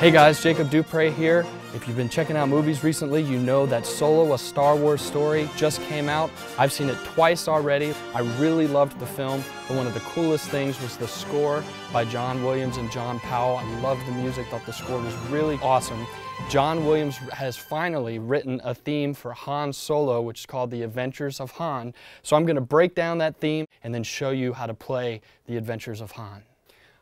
Hey guys, Jacob Dupre here. If you've been checking out movies recently, you know that Solo, a Star Wars story, just came out. I've seen it twice already. I really loved the film, but one of the coolest things was the score by John Williams and John Powell. I loved the music, thought the score was really awesome. John Williams has finally written a theme for Han Solo, which is called The Adventures of Han. So I'm going to break down that theme and then show you how to play The Adventures of Han.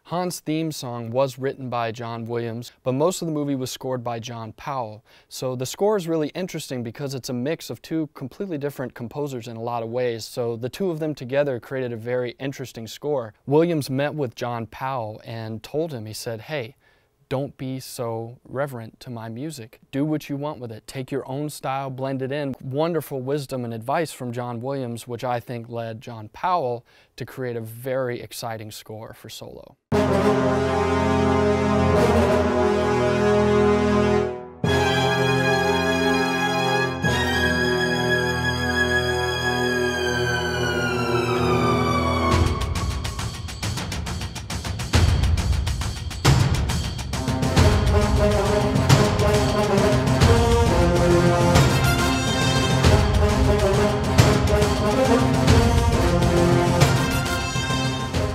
Han's theme song was written by John Williams, but most of the movie was scored by John Powell. So the score is really interesting because it's a mix of two completely different composers in a lot of ways. So the two of them together created a very interesting score. Williams met with John Powell and told him, he said, "Hey, don't be so reverent to my music. Do what you want with it. Take your own style, blend it in." Wonderful wisdom and advice from John Williams, which I think led John Powell to create a very exciting score for Solo.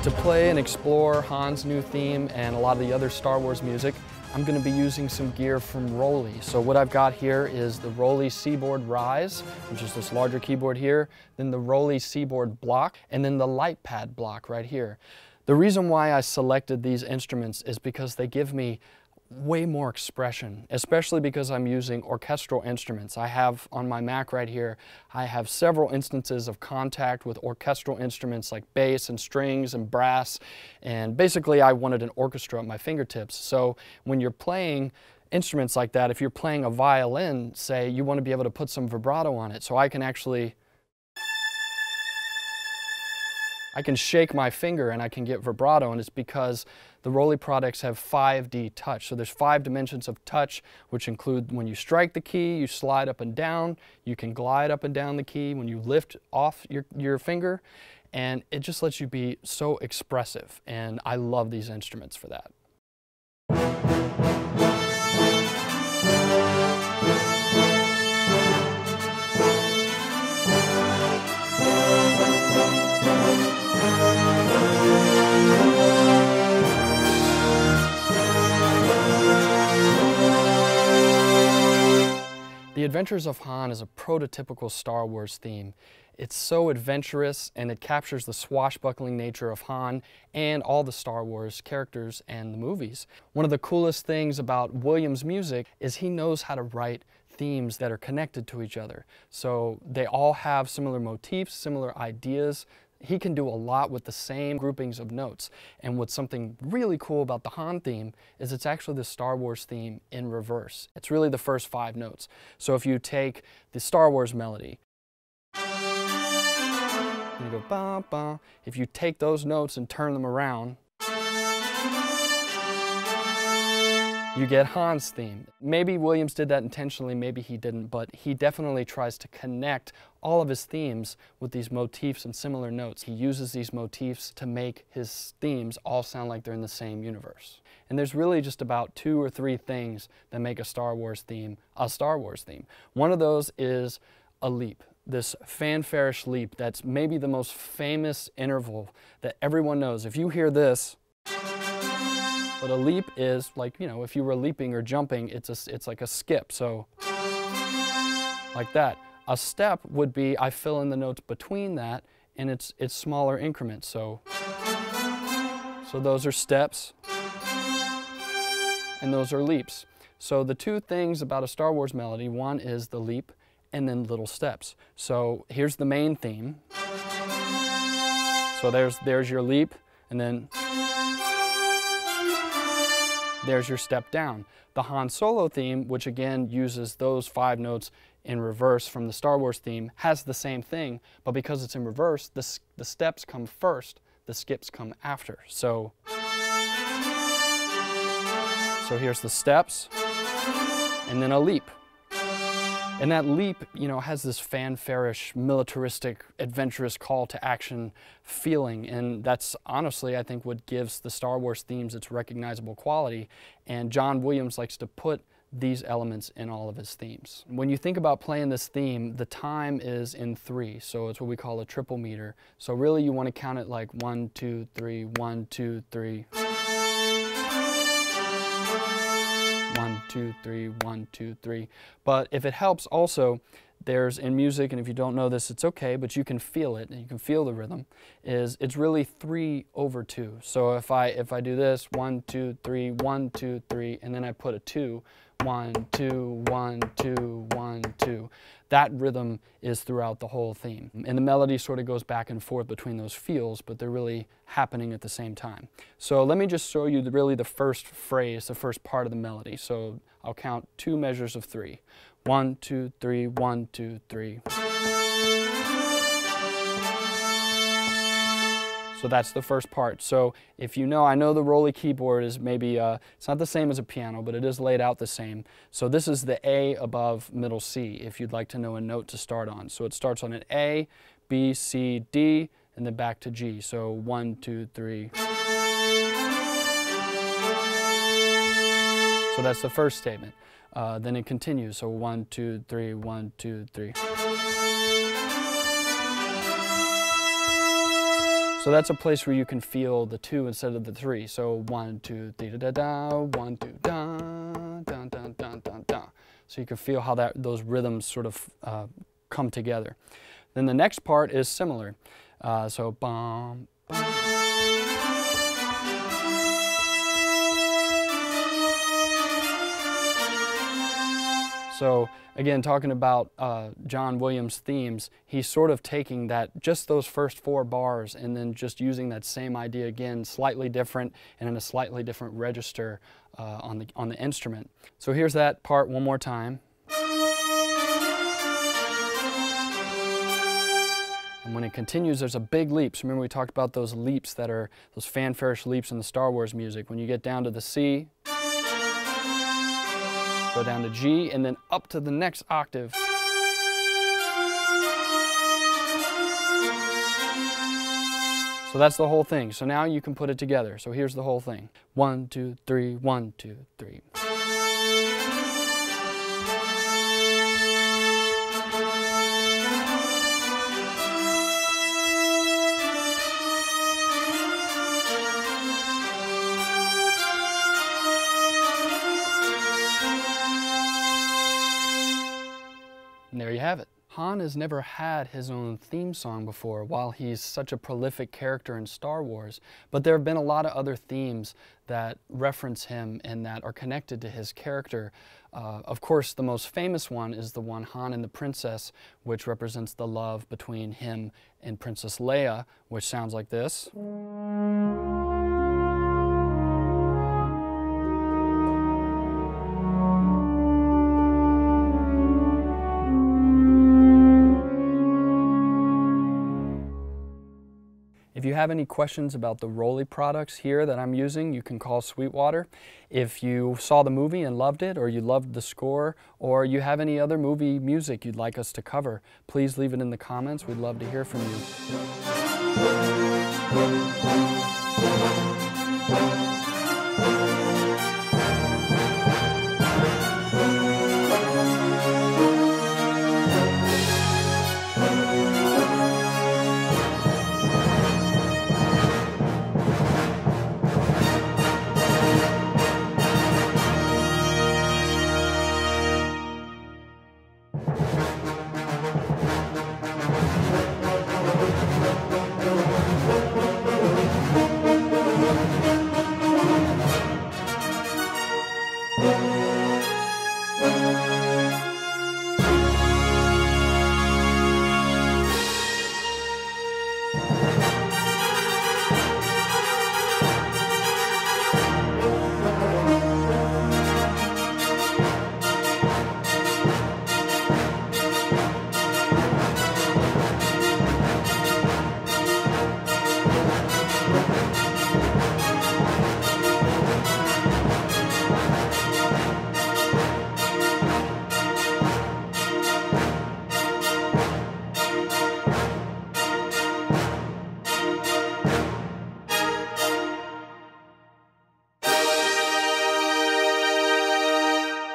To play and explore Han's new theme and a lot of the other Star Wars music, I'm going to be using some gear from Rollei. So what I've got here is the Rollei Seaboard Rise, which is this larger keyboard here, then the Rollei Seaboard Block, and then the Light Pad Block right here. The reason why I selected these instruments is because they give me way more expression, especially because I'm using orchestral instruments. I have on my Mac right here, I have several instances of contact with orchestral instruments like bass and strings and brass, and basically I wanted an orchestra at my fingertips. So when you're playing instruments like that, if you're playing a violin, say, you want to be able to put some vibrato on it. So I can shake my finger and I can get vibrato, and it's because the Rollei products have 5D touch. So there's 5 dimensions of touch, which include when you strike the key, you slide up and down, you can glide up and down the key when you lift off your finger, and it just lets you be so expressive, and I love these instruments for that. The Adventures of Han is a prototypical Star Wars theme. It's so adventurous, and it captures the swashbuckling nature of Han and all the Star Wars characters and the movies. One of the coolest things about Williams' music is he knows how to write themes that are connected to each other. So they all have similar motifs, similar ideas. He can do a lot with the same groupings of notes. And what's something really cool about the Han theme is it's actually the Star Wars theme in reverse. It's really the first 5 notes. So if you take the Star Wars melody, and you go ba ba, if you take those notes and turn them around, you get Han's theme. Maybe Williams did that intentionally, maybe he didn't, but he definitely tries to connect all of his themes with these motifs and similar notes. He uses these motifs to make his themes all sound like they're in the same universe. And there's really just about 2 or 3 things that make a Star Wars theme a Star Wars theme. One of those is a leap. This fanfarish leap that's maybe the most famous interval that everyone knows. If you hear this, but a leap is like, you know, if you were leaping or jumping, it's like a skip, so like that. A step would be, I fill in the notes between that, and it's smaller increments, so those are steps, and those are leaps. So the 2 things about a Star Wars melody, one is the leap, and then little steps. So here's the main theme. So there's your leap, and then there's your step down. The Han Solo theme, which again uses those 5 notes in reverse from the Star Wars theme, has the same thing, but because it's in reverse, the steps come first, the skips come after. So here's the steps, and then a leap. And that leap, you know, has this fanfarish, militaristic, adventurous call to action feeling, and that's honestly, I think, what gives the Star Wars themes its recognizable quality, and John Williams likes to put these elements in all of his themes. When you think about playing this theme, the time is in 3, so it's what we call a triple meter. So really you want to count it like 1, 2, 3, 1, 2, 3. 1, 2, 3, 1, 2, 3. But if it helps also, there's in music, and if you don't know this, it's okay, but you can feel it, and you can feel the rhythm, it's really 3/2. So if I do this, 1, 2, 3, 1, 2, 3, and then I put a 2, 1, 2, 1, 2, 1, 2. That rhythm is throughout the whole theme. And the melody sort of goes back and forth between those feels, but they're really happening at the same time. So let me just show you really the first phrase, the first part of the melody. So I'll count 2 measures of 3. 1, 2, 3, 1, 2, 3. So that's the first part. So if you know, I know the Rolly keyboard is maybe, it's not the same as a piano, but it is laid out the same. So this is the A above middle C, if you'd like to know a note to start on. So it starts on an A, B, C, D, and then back to G. So 1, 2, 3. So that's the first statement. Then it continues. So 1, 2, 3, 1, 2, 3. So that's a place where you can feel the 2 instead of the 3. So 1, 2, 3, da da da, 1, 2, da, da, da, da, da, da. So you can feel how those rhythms sort of come together. Then the next part is similar. So bum, bum. So again, talking about John Williams' themes, he's sort of taking just those first 4 bars and then just using that same idea again, slightly different and in a slightly different register on the instrument. So here's that part one more time. And when it continues, there's a big leap. So remember we talked about those leaps that are those fanfarish leaps in the Star Wars music. When you get down to the C, go down to G, and then up to the next octave. So that's the whole thing. So now you can put it together. So here's the whole thing. 1, 2, 3, 1, 2, 3. And there you have it. Han has never had his own theme song before while he's such a prolific character in Star Wars, but there have been a lot of other themes that reference him and that are connected to his character. Of course, the most famous one is the one Han and the Princess, which represents the love between him and Princess Leia, which sounds like this. If you have any questions about the Rolly products here that I'm using, you can call Sweetwater. If you saw the movie and loved it, or you loved the score, or you have any other movie music you'd like us to cover, please leave it in the comments. We'd love to hear from you.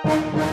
Bye.